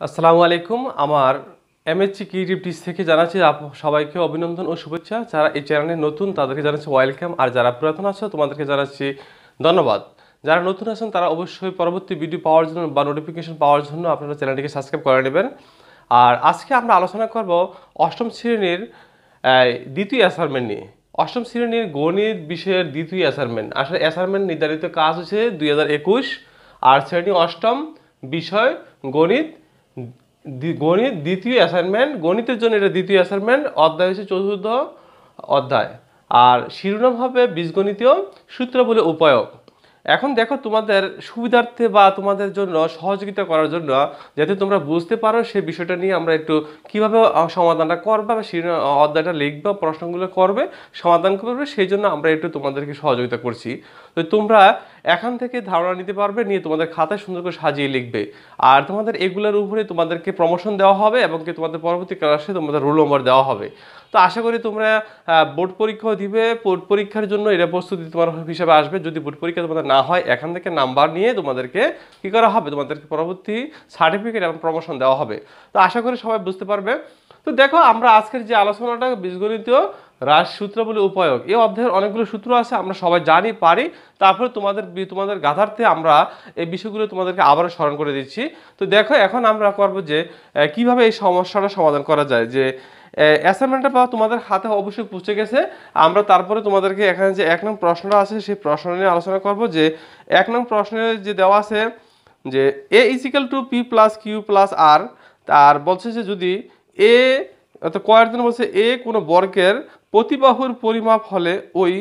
আসসালামু আলাইকুম। আমার এমএসজি ক্রিয়েটিভ টিপস থেকে জানাচ্ছি সবাইকে অভিনন্দন ও শুভেচ্ছা। যারা এই চ্যানেলে নতুন তাদেরকে জানাচ্ছি ওয়েলকাম, আর যারা পুরাতন আছো তোমাদেরকে জানাচ্ছি ধন্যবাদ। যারা নতুন আছেন তারা অবশ্যই পরবর্তী ভিডিও পাওয়ার জন্য বা নোটিফিকেশন পাওয়ার জন্য আপনারা চ্যানেলটিকে সাবস্ক্রাইব করে নেবেন। আর আজকে আমরা আলোচনা করব অষ্টম শ্রেণীর দ্বিতীয় অ্যাসাইনমেন্ট নিয়ে। অষ্টম শ্রেণীর গণিত বিষয়ের দ্বিতীয় অ্যাসাইনমেন্ট। আসলে অ্যাসাইনমেন্ট নির্ধারিত কাজ হচ্ছে 2021, আর শ্রেণী অষ্টম, বিষয় গণিত। গণিত দ্বিতীয় অ্যাসাইনমেন্ট, গণিতের জন্য এটা দ্বিতীয় অ্যাসাইনমেন্ট। অধ্যায় হচ্ছে চতুর্থ অধ্যায়, আর শিরোনাম হবে বীজগণিতীয় সূত্রাবলী উপয়োগ। এখন দেখো, তোমাদের সুবিধার্থে বা তোমাদের জন্য সহযোগিতা করার জন্য, যাতে তোমরা বুঝতে পারো সেই বিষয়টা নিয়ে আমরা একটু কীভাবে সমাধানটা করবে বা অধ্যায়টা লিখবে, প্রশ্নগুলো করবে, সমাধান করবে, সেই জন্য আমরা একটু তোমাদেরকে সহযোগিতা করছি। তো তোমরা এখান থেকে ধারণা নিতে পারবে, নিয়ে তোমাদের খাতায় সুন্দর করে সাজিয়ে লিখবে। আর তোমাদের এগুলোর উপরে তোমাদেরকে প্রমোশন দেওয়া হবে এবং কি তোমাদের পরবর্তী ক্লাসে তোমাদের রোল নম্বর দেওয়া হবে। তো আশা করি তোমরা বোর্ড পরীক্ষাও দিবে। বোর্ড পরীক্ষার জন্য এটা প্রস্তুতি তোমার হিসাবে আসবে। যদি বোর্ড পরীক্ষা তোমাদের না হয়, এখান থেকে নাম্বার নিয়ে তোমাদেরকে কী করা হবে, তোমাদেরকে পরবর্তী সার্টিফিকেট এবং প্রমোশন দেওয়া হবে। তো আশা করি সবাই বুঝতে পারবে। তো দেখো, আমরা আজকের যে আলোচনাটা বীজগণিতীয় হ্রাস সূত্রাবলী উপয়োগ, এই অধ্যায়ের অনেকগুলো সূত্র আছে, আমরা সবাই জানি পারি। তারপরে তোমাদের গাধার্থে আমরা এই বিষয়গুলো তোমাদেরকে আবারও স্মরণ করে দিচ্ছি। তো দেখো, এখন আমরা করবো যে কিভাবে এই সমস্যাটা সমাধান করা যায়। যে অ্যাসাইনমেন্টটা পাওয়া তোমাদের হাতে অবশ্যই পৌঁছে গেছে। আমরা তারপরে তোমাদেরকে এখানে যে 1 নং প্রশ্নটা আছে সেই প্রশ্ন নিয়ে আলোচনা করব। যে 1 নং প্রশ্নে যে দেওয়া আছে যে a = p + q + r, আর বলছে যে যদি এ অর্থাৎ কয়ের জন্য বলছে এ কোনো বর্গের প্রতিবাহুর পরিমাপ হলে ওই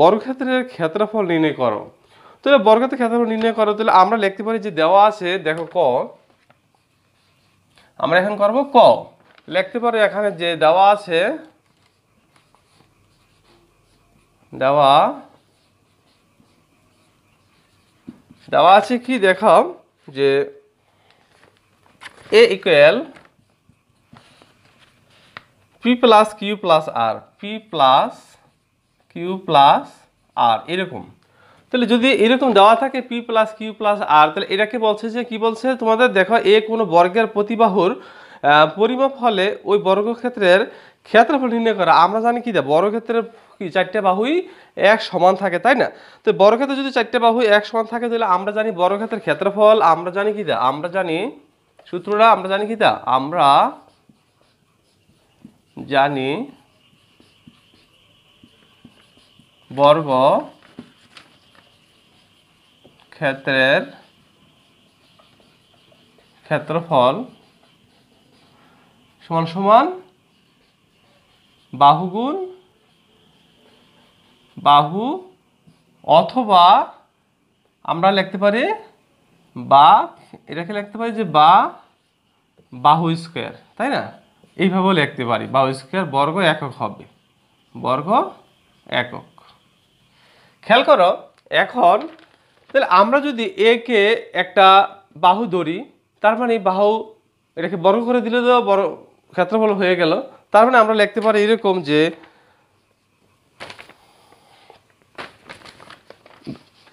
বর্গক্ষেত্রের ক্ষেত্রফল নির্ণয় করো। তাহলে বর্গক্ষেত্রের ক্ষেত্রফল নির্ণয় করো, তাহলে আমরা লিখতে পারি যে দেওয়া আছে, দেখো ক, আমরা এখন করব ক। লিখতে পারি এখানে যে দেওয়া আছে, দেওয়া আছে কি দেখো, যে a = p + q + r, p + q + r এরকম। তাহলে যদি এরকম দেওয়া থাকে p + q + r, তাহলে এটাকে বলছে যে কি বলছে তোমাদের, দেখো এ কোনো বর্গের প্রতিবাহুর পরিমাপ হলে ওই বর্গক্ষেত্রের ক্ষেত্রফল নির্ণয় করা। আমরা জানি কি, বর্গক্ষেত্রের কি 4টে বাহুই এক সমান থাকে, তাই না? তো বর্গক্ষেত্রে যদি 4টে বাহু এক সমান থাকে, তাহলে আমরা জানি বর্গক্ষেত্রের ক্ষেত্রফল, আমরা জানি কি, আমরা জানি সূত্রটা, আমরা জানি কি, আমরা জানি বর্গ ক্ষেত্রের ক্ষেত্রফল সমান সমান বাহু গুণ বাহু, অথবা আমরা লিখতে পারি বা, এটাকে লিখতে পারি যে বা বাহু স্কয়ার, তাই না? এইভাবেও লিখতে পারি, বাহু স্কয়ার বর্গ একক হবে, বর্গ একক। খেয়াল করো এখন, তাহলে আমরা যদি এ কে একটা বাহু ধরি, তার মানে বাহু এটাকে বর্গ করে দিলে তো বড় ক্ষেত্রফল হয়ে গেল। তার মানে আমরা লিখতে পারি এরকম যে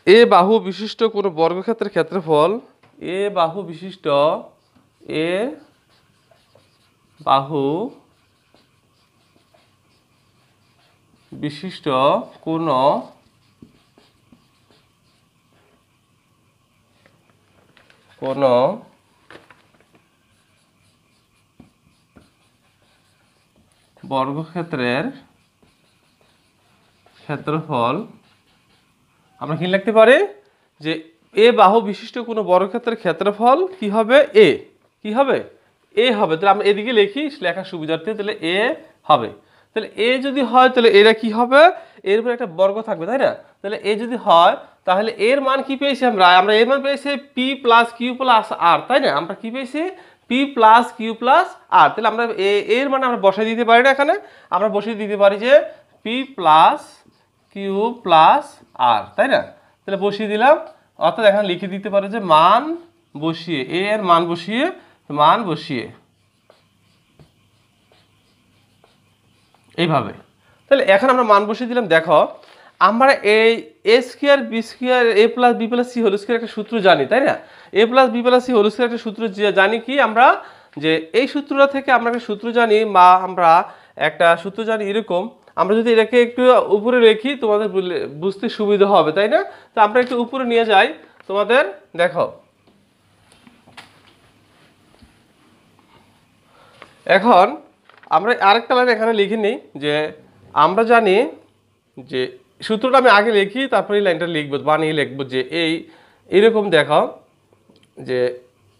এ বাহু বিশিষ্ট কোনো বর্গক্ষেত্রের ক্ষেত্রফল, এ বাহু বিশিষ্ট, এ বাহু বিশিষ্ট কোনো বর্গক্ষেত্রের ক্ষেত্রফল, আমরা কি লিখতে পারি যে এ বাহু বিশিষ্ট কোনো বর্গক্ষেত্রের ক্ষেত্রফল কি হবে, এ কি হবে, এ হবে। তাহলে আমরা এদিকে লিখি লেখার সুবিধার্থে, তাহলে এ হবে। তাহলে এ যদি হয়, তাহলে এরা কি হবে, এর উপরে একটা বর্গ থাকবে, তাই না? তাহলে এ যদি হয়, তাহলে এর মান কি পেয়েছি আমরা এর মান পেয়েছি p + q + r, তাই না? আমরা কি পেয়েছি p + q + r। তাহলে আমরা এর মানে আমরা বসাই দিতে পারি না, এখানে আমরা বসিয়ে দিতে পারি যে p + q + r, তাই না? তাহলে বসিয়ে দিলাম, অর্থাৎ এখানে লিখে দিতে পারি যে মান বসিয়ে, এ এর মান বসিয়ে এইভাবে। তাহলে এখন আমরা মান বসিয়ে দিলাম। দেখো আমরা এই a square b square a plus b plus c whole square একটা সূত্র জানি, তাই না? A plus b plus c whole square একটা সূত্র জানি কি আমরা, যে এই সূত্রটা থেকে আমরা একটা সূত্র জানি, বা আমরা একটা সূত্র জানি এরকম। আমরা যদি এটাকে একটু উপরে রেখি তোমাদের বুঝতে সুবিধা হবে, তাই না? তো আমরা একটু উপরে নিয়ে যাই তোমাদের, দেখো এখন আমরা আরেকটা লাইন এখানে লিখে নিই, যে আমরা জানি যে সূত্রটা আমি আগে লিখি তারপরে এই লাইনটা লিখবো, বানিয়ে লিখবো, যে এইরকম দেখো, যে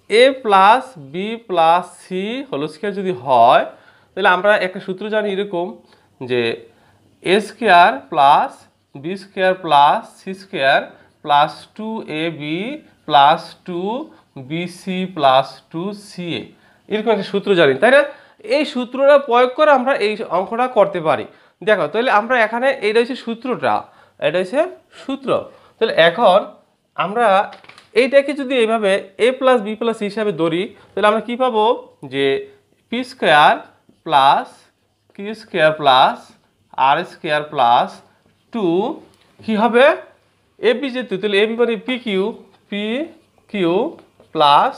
a plus b plus c whole square যদি হয়, তাহলে আমরা একটা সূত্র জানি এরকম, যে a square plus b square plus c square plus 2ab plus 2bc plus 2ca, এরকম একটা সূত্র জানি, তাই না? এই সূত্রটা প্রয়োগ করে আমরা এই অঙ্কটা করতে পারি। দেখো তাহলে আমরা এখানে এইটা হচ্ছে সূত্রটা, এটা হচ্ছে সূত্র। তাহলে এখন আমরা এইটাকে যদি এইভাবে এ প্লাস বি প্লাস হিসাবে ধরি, তাহলে আমরা কি পাবো, যে p square plus q square plus r square plus 2 কি হবে, এ বি যেহেতু, তাহলে এ বি মানে পি কিউ প্লাস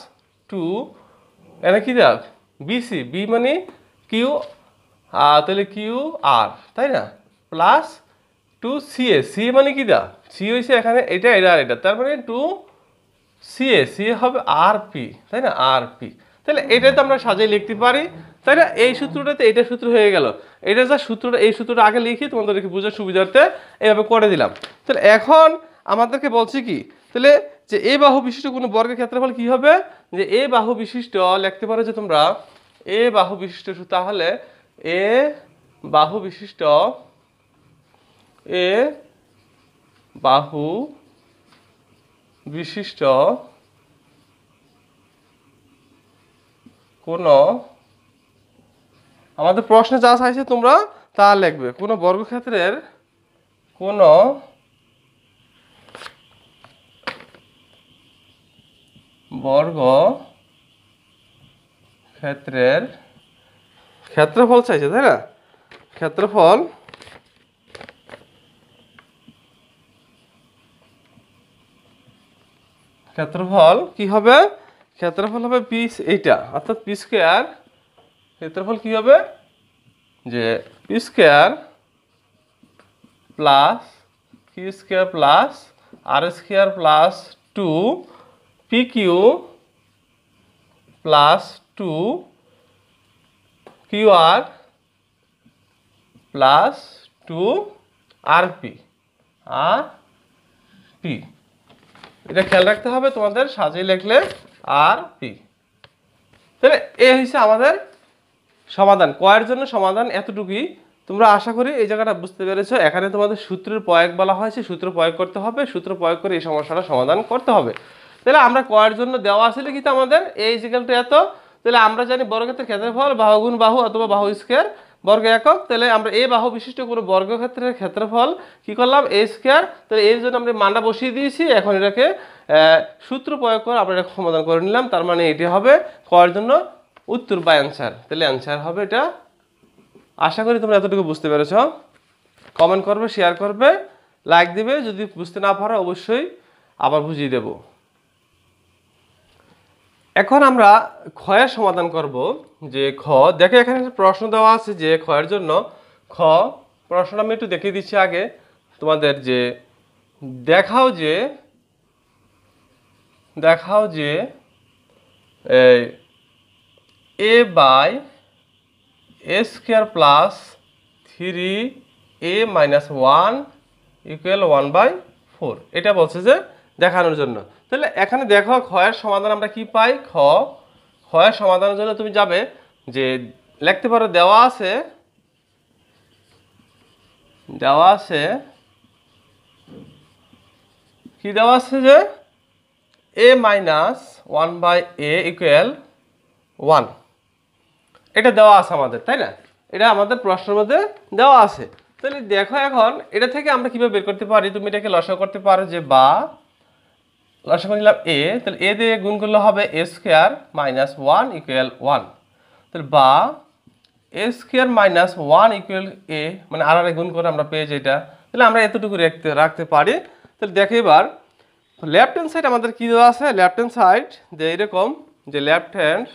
2 এটা কি দেখ বিসি, বি মানে কিউ, তাহলে কিউ আর, তাই না, প্লাস 2ca, সি মানে কি দা, সি হয়েছে এখানে এটা এটা আর এটা, তার মানে 2ca, সি হবে আর পি, তাই না, আর পি। তাহলে এটাই তো আমরা সাজিয়ে লিখতে পারি, তাই না? এই সূত্রটাতে এটা সূত্র হয়ে গেল। এটা যা সূত্রটা, এই সূত্রটা আগে লিখি তোমাদেরকে বোঝার সুবিধার্থে এইভাবে করে দিলাম। তাহলে এখন আমাদেরকে বলছি কি, তাহলে যে এ বাহু বিশিষ্ট কোনো বর্গের ক্ষেত্রফল কি হবে, যে এ বাহু বিশিষ্ট লিখতে পারো যে তোমরা এ বাহু বিশিষ্ট, তাহলে এ বাহু বিশিষ্ট, এ বাহু বিশিষ্ট কোন, আমাদের প্রশ্নে যা চাইছে তোমরা তা লিখবে, কোন বর্গক্ষেত্রের, কোন বর্গক্ষেত্রের ক্ষেত্রফল চাইছে, তাই না? ক্ষেত্রফল কি হবে, ক্ষেত্রফল হবে পি, এইটা অর্থাৎ পি স্কোয়ার, ক্ষেত্রফল কি হবে, যে p square plus q square plus r square plus 2 p q plus 2 q r plus 2 r p, এটা খেয়াল রাখতে হবে তোমাদের, সাজিয়ে লিখলে আর পি। তাহলে এই হচ্ছে আমাদের সমাধান, কয়ের জন্য সমাধান এতটুকুই। তোমরা আশা করি এই জায়গাটা বুঝতে পেরেছো। এখানে তোমাদের সূত্রের প্রয়োগ বলা হয়েছে, সূত্র প্রয়োগ করতে হবে, সূত্র প্রয়োগ করে এই সমস্যাটা সমাধান করতে হবে। তাহলে আমরা কয়ের জন্য দেওয়া আসলে কি আমাদের এই ইকুয়ালটু এত, তাহলে আমরা জানি বর্গক্ষেত্রের ক্ষেত্রফল বাহু গুণ বাহু অথবা বাহু স্কয়ার বর্গ একক। তাহলে আমরা এই বাহু বিশিষ্ট কোনো বর্গক্ষেত্রের ক্ষেত্রফল কি করলাম, এ স্কয়ার। তাহলে এর জন্য আমরা মানটা বসিয়ে দিয়েছি, এখন এটাকে সূত্র প্রয়োগ করে আমরা এটা সমাধান করে নিলাম। তার মানে এটি হবে কয়ের জন্য উত্তর বা অ্যান্সার। তাহলে অ্যান্সার হবে এটা। আশা করি তোমরা এতটুকু বুঝতে পেরেছ। কমেন্ট করবে, শেয়ার করবে, লাইক দিবে। যদি বুঝতে না পারো অবশ্যই আবার বুঝিয়ে দেব। এখন আমরা ক্ষয়ের সমাধান করব। যে খ, দেখে এখানে প্রশ্ন দেওয়া আছে যে ক্ষয়ের জন্য খ প্রশ্নটা আমি একটু দেখিয়ে দিচ্ছি আগে তোমাদের, যে দেখাও যে a by a square plus 3a minus 1 equal 1/4, এটা বলছে যে দেখানোর জন্য। তাহলে এখানে দেখো ক্ষয়ের সমাধান আমরা কি পাই। ক্ষয়ের সমাধানের জন্য তুমি যাবে যে লিখতে পারো, দেওয়া আছে কি দেওয়া আছে, যে a মাইনাস 1/a ইকুয়াল 1, এটা দেওয়া আছে আমাদের, তাই না? এটা আমাদের প্রশ্নের মধ্যে দেওয়া আছে। তাহলে দেখো এখন এটা থেকে আমরা কিভাবে বের করতে পারি। তুমি এটাকে লসাগু করতে পারো, যে বা লসাগু নিলাম a, তাহলে a দিয়ে গুণ করলে হবে a স্কয়ার মাইনাস 1 ইকুয়াল 1। তাহলে বা a square minus 1 equal a, মানে আর গুণ করে আমরা পেয়ে যেটা তাহলে আমরা এতটুকু রাখতে পারি। তাহলে দেখো এবার লেফট হ্যান্ড সাইড আমাদের কী দেওয়া আছে, লেফট হ্যান্ড সাইড যে এরকম, যে লেফট হ্যান্ড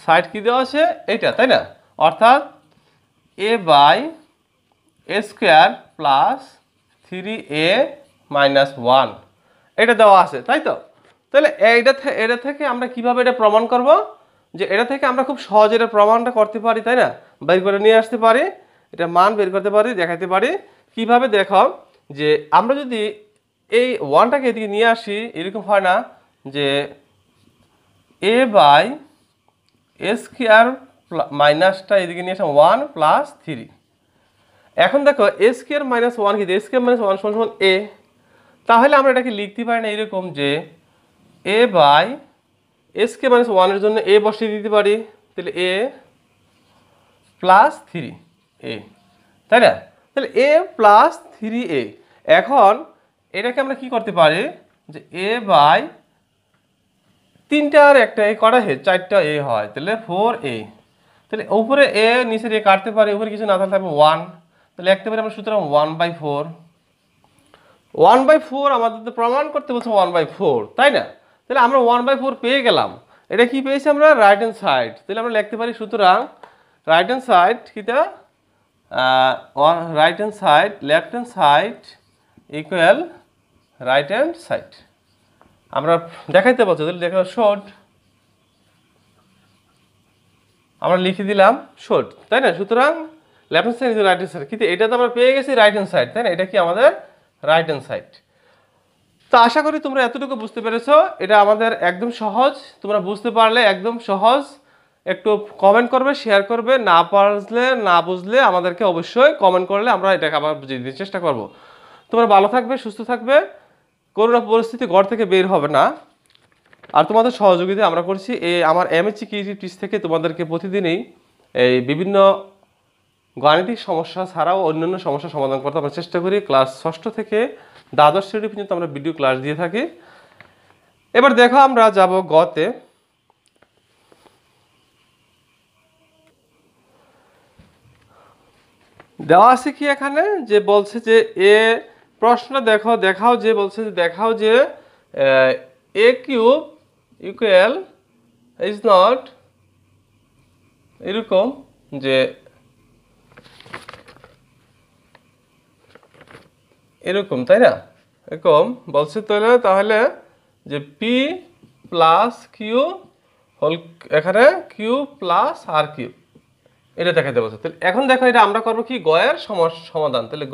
সাইড কী দেওয়া আছে এইটা, তাই না, অর্থাৎ a by a square plus 3a minus 1 এটা দেওয়া আছে, তাই তো। তাহলে এটা থেকে আমরা কিভাবে এটা প্রমাণ করব, যে এটা থেকে আমরা খুব সহজে এটা প্রমাণটা করতে পারি, তাই না, বের করে নিয়ে আসতে পারি, এটা মান বের করতে পারি, দেখাতে পারি কিভাবে। দেখো যে আমরা যদি এই 1টাকে এদিকে নিয়ে আসি, এরকম হয় না যে a বাই a স্কোয়ার মাইনাসটা এদিকে নিয়ে আসা 1 প্লাস 3। এখন দেখো a স্কোয়ার মাইনাস 1 কি, a স্কোয়ার মাইনাস 1 সমান a, তাহলে আমরা এটাকে লিখতে পারি না এরকম যে a by a square minus 1 এর জন্য a বসিয়ে দিতে পারি, তাহলে a প্লাস 3a, তাই না। তাহলে a প্লাস 3a। এখন এটাকে আমরা কি করতে পারি, যে a বাই 3টা আর একটা a করা হয় 4টা a হয়, তাহলে 4a। তাহলে উপরে a নিচের a কাটতে পারি, উপরে কিছু না থাকলে 1, তাহলে লিখতে পারি আমরা সুতরাং 1/4। 1/4 আমাদের তো প্রমাণ করতে বলছে 1/4, তাই না। তাহলে আমরা 1/4 পেয়ে গেলাম। এটা কি পেয়েছি আমরা, রাইট হ্যান্ড সাইড। তাহলে আমরা লিখতে পারি সুতরাং রাইট হ্যান্ড সাইড কিটা, right hand side left hand side equal right hand side. আমরা দেখাইতে বলছি, তাহলে দেখা শর্ট, আমরা লিখে দিলাম শর্ট, তাই না। সুতরাং left hand side right hand side, কিন্তু এটা তো আমরা পেয়ে গেছি রাইট হ্যান্ড সাইড, তাই না, এটা কি আমাদের রাইট হ্যান্ড সাইড। তো আশা করি তোমরা এতটুকু বুঝতে পেরেছো। এটা আমাদের একদম সহজ, তোমরা বুঝতে পারলে একদম সহজ। একটু কমেন্ট করবে, শেয়ার করবে, না পারলে না বুঝলে আমাদেরকে অবশ্যই কমেন্ট করলে আমরা এটাকে আবার বুঝিয়ে দিতে চেষ্টা করব। তোমরা ভালো থাকবে, সুস্থ থাকবে, করোনা পরিস্থিতি ঘর থেকে বের হবে না। আর তোমাদের সহযোগিতা আমরা করছি আমার এমএসসি ক্রিয়েটিভ টিপস থেকে তোমাদেরকে প্রতিদিনই এই বিভিন্ন গাণিতিক সমস্যা ছাড়াও অন্যান্য সমস্যার সমাধান করতে আমরা চেষ্টা করি। ক্লাস 6ষ্ঠ থেকে দ্বাদশ শ্রেণী পর্যন্ত আমরা ভিডিও ক্লাস দিয়ে থাকি। এবার দেখো আমরা যাব গতে। দেওয়া আছে কি এখানে, যে বলছে যে প্রশ্ন দেখাও যে বলছে যে দেখাও যে a cube equal is not এরকম, যে এরকম, তাই না, এরকম বলছে। তাহলে যে পি প্লাস কিউ হোল, এখানে কিউ প্লাস আর কিউ, এটা দেখাতে বলছে। তাহলে এখন দেখো এটা আমরা করবো কি, গয়ের সমস্যা সমাধান। তাহলে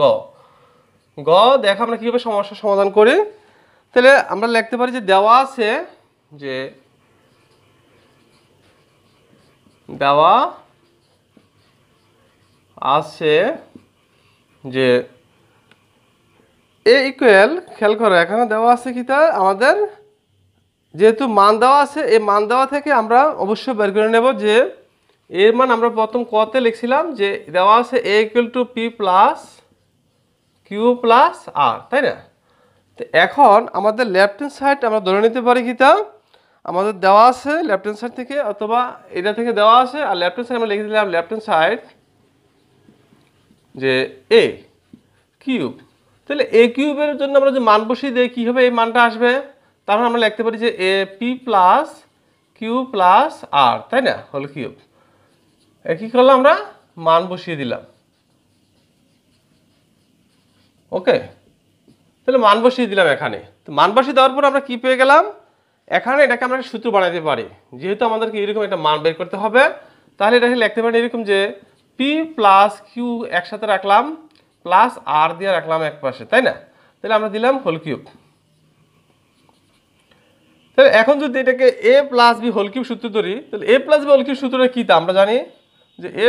গ দেখো আমরা কীভাবে সমস্যার সমাধান করি। তাহলে আমরা লিখতে পারি যে দেওয়া আছে যে এ ইকুয়াল, খেয়াল করো এখানে দেওয়া আছে কি, তা আমাদের যেহেতু মান দেওয়া আছে, এই মান দেওয়া থেকে আমরা অবশ্যই বের করে নেব যে এর মান আমরা প্রথম কতে লিখছিলাম যে দেওয়া আছে a equal to p plus q plus r, তাই না। তো এখন আমাদের লেফট হ্যান্ড সাইড আমরা ধরে নিতে পারি কি, তা আমাদের দেওয়া আছে লেফট হ্যান্ড সাইড থেকে, অথবা এটা থেকে দেওয়া আছে, আর লেফট হ্যান্ড সাইড আমরা লিখে দিলাম লেফট হ্যান্ড সাইড যে a কিউব। তাহলে a কিউবের জন্য আমরা যে মান বসিয়ে দিই কী হবে, এই মানটা আসবে। তারপর আমরা লিখতে পারি যে a p plus q plus r, তাই না, হোল কিউব। কী করলাম, আমরা মান বসিয়ে দিলাম। ওকে, তাহলে মান বসিয়ে দিলাম এখানে। তো মান বসিয়ে দেওয়ার পর আমরা কি পেয়ে গেলাম, এখানে এটাকে আমরা সূত্র বানাতে পারি। যেহেতু আমাদেরকে এরকম একটা মান বের করতে হবে, তাহলে এটাকে লিখতে পারি এরকম যে পি প্লাস কিউ একসাথে রাখলাম, প্লাস আর দিয়ে রাখলাম এক পাশে, তাই না। তাহলে আমরা দিলাম হোল কিউব। তাহলে এখন যদি এটাকে a plus b whole cube সূত্র ধরি, তাহলে a plus b whole cube সূত্রটা কী, তা আমরা জানি যে a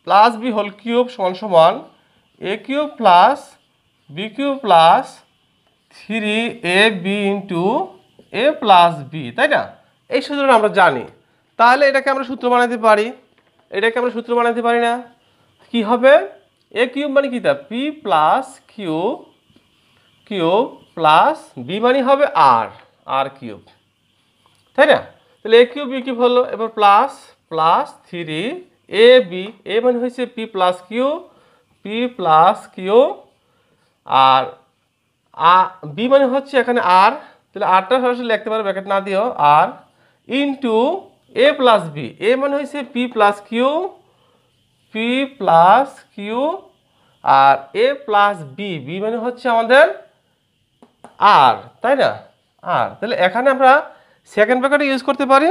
plus b whole cube সমান সমান a cube plus b cube plus 3ab into a plus b, তাই না। এই সূত্রটা আমরা জানি। তাহলে এটাকে আমরা সূত্র বানাতে পারি, এটাকে আমরা সূত্র বানাতে পারি না। কি হবে, এ কিউব মানে কি, তা p plus cube plus b মানে হবে আর কিউব, তাই না। তাহলে এ কিউব বি কিউব হলো, এবার প্লাস 3 এ বি, এ মানে হয়েছে p plus q p plus q, আর বি মানে হচ্ছে এখানে আর, তাহলে আরটা সরাসরি লিখতে পারো ব্র্যাকেট না দিও, আর into a plus b, a মানে হচ্ছে p plus q, p plus q, আর এ প্লাস বি, বি মানে হচ্ছে আমাদের আর, তাই না, আর। তাহলে এখানে আমরা সেকেন্ড ব্র্যাকেট ইউজ করতে পারি,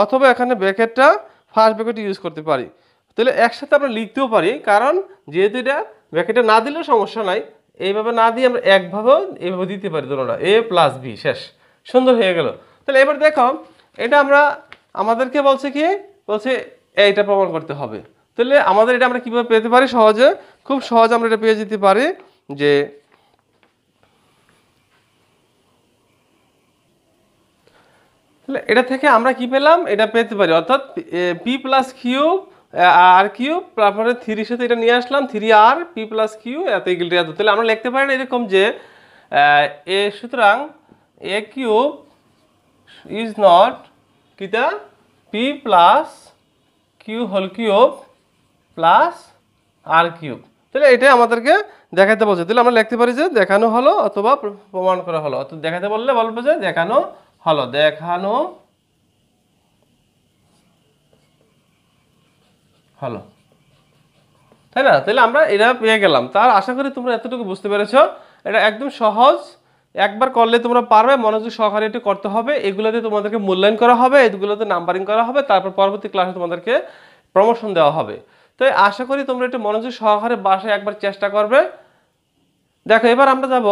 অথবা এখানে ব্র্যাকেটটা ফার্স্ট ব্র্যাকেট ইউজ করতে পারি। তাহলে একসাথে আমরা লিখতেও পারি, কারণ যেহেতু এটা ব্র্যাকেটে না দিলেও সমস্যা নাই, এইভাবে না দিয়ে আমরা একভাবেও এইভাবে দিতে পারি ধরুন, এ প্লাস বি, শেষ, সুন্দর হয়ে গেল। তাহলে এবার দেখো, এটা আমরা আমাদেরকে বলছে কি, বলছে এইটা প্রমাণ করতে হবে। তাহলে আমাদের এটা আমরা কীভাবে পেতে পারি, সহজে, খুব সহজে আমরা এটা পেয়ে যেতে পারি, যে তাহলে এটা থেকে আমরা কি পেলাম, এটা পেতে পারি, অর্থাৎ পি প্লাস কিউ আর কিউ, তারপরে থ্রির সাথে এটা নিয়ে আসলাম, থ্রি আর পি প্লাস কিউ এত ইকুয়াল টু এত। তাহলে আমরা লিখতে পারি না এরকম যে এ, সুতরাং এ কিউব ইজ নট কিটা p plus q whole cube plus r cube. তাহলে এটাই আমাদেরকে দেখাতে বলছে। তাহলে আমরা লিখতে পারি যে দেখানো হলো অথবা প্রমাণ করা হলো, অর্থাৎ দেখাতে বললে বলবো যে দেখানো হলো, দেখানো হলো, তাই না। তাহলে আমরা এটা পেয়ে গেলাম। তার আশা করি তোমরা এতটুকু বুঝতে পেরেছো। এটা একদম সহজ, একবার করলে তোমরা পারবে, মনোযোগ সহকারে এটি করতে হবে। এগুলোতে তোমাদেরকে মূল্যায়ন করা হবে, এগুলোতে নাম্বারিং করা হবে, তারপর পরবর্তী ক্লাসে তোমাদেরকে প্রমোশন দেওয়া হবে। তো আশা করি তোমরা একটু মনোযোগ সহকারে বাসায় একবার চেষ্টা করবে। দেখো এবার আমরা যাব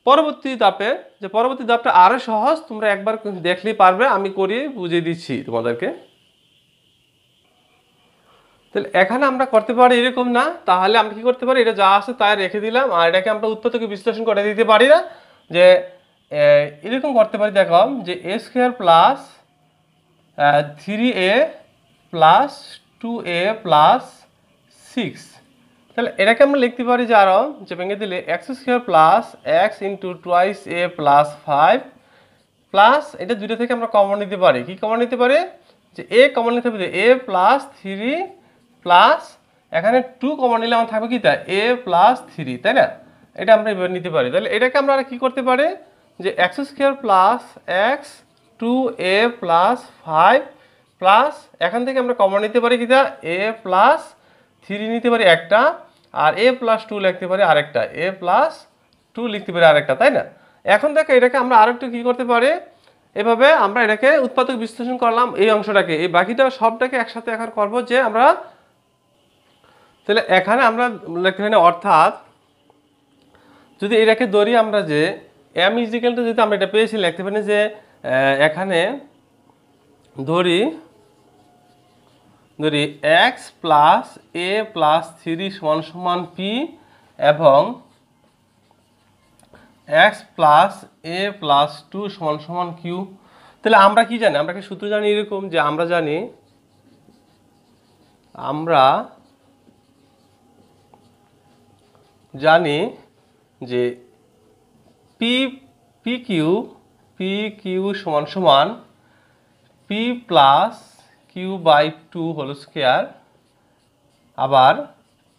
পরবর্তী ধাপে, যে পরবর্তী ধাপটা আরো সহজ, তোমরা একবার দেখলেই পারবে, আমি করিয়ে বুঝিয়ে দিচ্ছি তোমাদেরকে। তাহলে এখানে আমরা করতে পারি এরকম না, তাহলে আমরা কি করতে পারি, এটা যা আছে তাই রেখে দিলাম, আর এটাকে আমরা উৎপাদক থেকে বিশ্লেষণ করে দিতে পারি না, যে এরকম করতে পারি। দেখো যে a square plus 3a plus 2a plus 6, তাহলে এটাকে আমরা লিখতে পারি যে আরও যে ভেঙে দিলে x square plus x into twice a plus 5 plus, এটা দুটো থেকে আমরা কমন নিতে পারি। কি কমন নিতে পারি, যে এ কমন নিতে হবে, এ প্লাস 3 প্লাস এখানে 2 কমন নিলে আমার থাকবে কি, তা এ প্লাস 3, তাই না। এটা আমরা এভাবে নিতে পারি। তাহলে এটাকে আমরা আর কি করতে পারি, যে x square plus x 2a plus 5 plus এখান থেকে আমরা কমন নিতে পারি কি, তা এ প্লাস 3 নিতে পারি একটা, আর এ প্লাস 2 লিখতে পারি আরেকটা, এ প্লাস 2 লিখতে পারি আরেকটা, তাই না। এখন দেখো এটাকে আমরা আরেকটু কি করতে পারি, এভাবে আমরা এটাকে উৎপাদক বিশ্লেষণ করলাম এই অংশটাকে, এই বাকিটা সবটাকে একসাথে এখন করব, যে আমরা তাহলে এখানে আমরা লিখতে পারি, অর্থাৎ যদি এটাকে ধরি আমরা, যে এম ইজিক্যাল টু, যদি আমরা এটা পেয়েছি লিখতে পারি যে এখানে ধরি এক্স প্লাস এ প্লাস 3 সমান সমান পি, এবং এক্স প্লাস এ প্লাস 2 সমান সমান কিউ। তাহলে আমরা কি জানি, আমরা কি সূত্র জানি এরকম, যে আমরা জানি যে পি পি কিউ সমান সমান p plus q by 2 whole square, আবার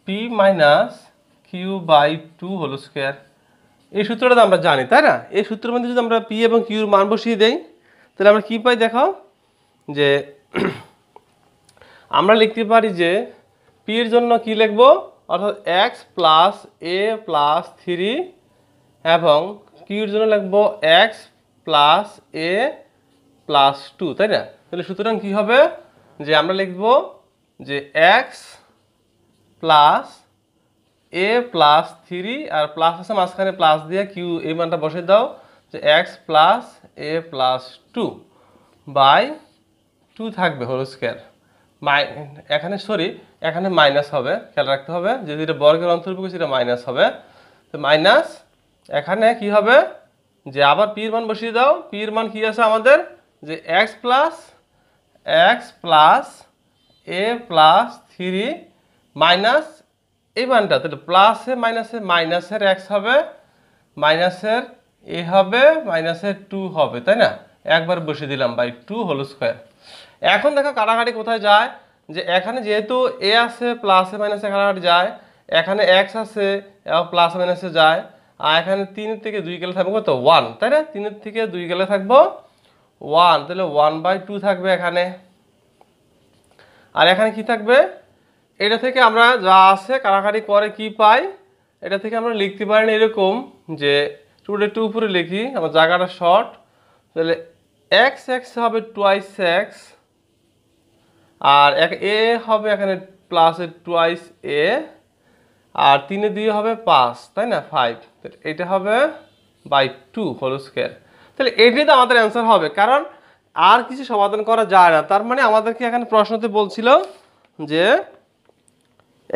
p minus q by 2 whole square. এই সূত্রটা তো আমরা জানি, তাই না। এই সূত্রের মধ্যে যদি আমরা পি এবং কিউর মান বসিয়ে দেই, তাহলে আমরা কি পাই, দেখো যে আমরা লিখতে পারি যে পি এর জন্য কি লিখবো, অর্থাৎ এক্স প্লাস এ প্লাস 3, এবং কিউর জন্য লিখবো এক্স প্লাস এ প্লাস 2, তাই না। তাহলে সুতরাং কি হবে, যে আমরা লিখবো যে x plus a plus 3, R plus আছে মাঝখানে, প্লাস দিয়ে কিউ এই মানটা বসে দাও, যে x plus a plus 2 by 2 থাকবে হোল স্কোয়ার, এখানে এখানে মাইনাস হবে, খেয়াল রাখতে হবে, যদি এটা বর্গের অন্তর্ভুক্ত সেটা মাইনাস হবে, তো মাইনাস এখানে কি হবে, যে আবার পির মান বসিয়ে দাও, পির মান কি আছে আমাদের, যে x plus a plus 3 minus এই মানটা, তাহলে প্লাসে মাইনাসে মাইনাসের এক্স হবে, মাইনাসের এ হবে, মাইনাসের 2 হবে, তাই না। একবার বসিয়ে দিলাম বাই 2 হোল স্কোয়ার। এখন দেখো কাটাকাটি কোথায় যায়, যে এখানে যেহেতু এ আছে প্লাসে মাইনাসে কাটাকাটি যায়, এখানে এক্স আছে এবং প্লাস মাইনাসে যায়, আর এখানে 3 থেকে 2 গেলে থাকবে কত 1, তাই না? 3 থেকে 2 গেলে থাকবো 1, তাহলে 1/2 থাকবে এখানে। আর এখানে কি থাকবে, এটা থেকে আমরা যা আছে কাটাকাটি করে কি পাই, এটা থেকে আমরা লিখতে পারি না এরকম যে 2 একটু উপরে লিখি, আমার জায়গাটা শর্ট, তাহলে এক্স এক্স হবে টুয়াইস এক্স, আর এ হবে এখানে প্লাসের টুয়াইস এ, আর 3 দিয়ে হবে 5, তাই না 5, এটা হবে বাই 2 হোল স্কয়ার। তাহলে এটাই তো আমাদের অ্যান্সার হবে, কারণ আর কিছু সমাধান করা যায় না। তার মানে আমাদেরকে এখানে প্রশ্নতে বলছিল যে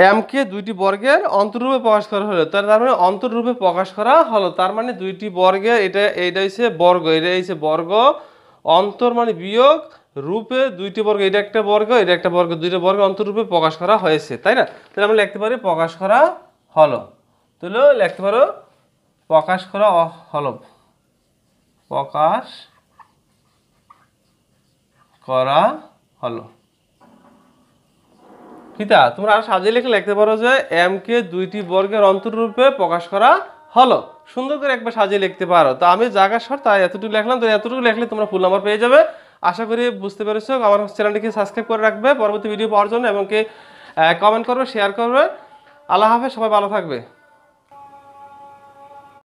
এম কে 2টি বর্গের অন্তররূপে প্রকাশ করা হলো, তার মানে অন্তররূপে প্রকাশ করা হলো, তার মানে 2টি বর্গের এইটা হচ্ছে বর্গ, এটা হচ্ছে বর্গ, অন্তর মানে বিয়োগ, রূপে 2টি বর্গ, এটা একটা বর্গ এটা একটা বর্গ, 2টা বর্গ অন্তররূপে প্রকাশ করা হয়েছে, তাই না? তাহলে আমরা লিখতে পারি প্রকাশ করা হলো, তাহলে লিখতে পারো প্রকাশ করা হলো, প্রকাশ করা হলো। কিতা তোমরা আরো সাজিয়ে লিখে লিখতে পারো যে এম কে 2টি বর্গের অন্তররূপে প্রকাশ করা হলো, সুন্দর করে একবার সাজিয়ে লিখতে পারো। তো আমি জায়গা শর্ট তাই এতটুকু লিখলাম, তো এতটুকু লিখলে তোমরা ফুল নাম্বার পেয়ে যাবে। আশা করি বুঝতে পেরেছো। আমার চ্যানেলটিকে সাবস্ক্রাইব করে রাখবে পরবর্তী ভিডিও পাওয়ার জন্য, এবং কি কমেন্ট করবে, শেয়ার করবে। আল্লাহ হাফেজ, সবাই ভালো থাকবে।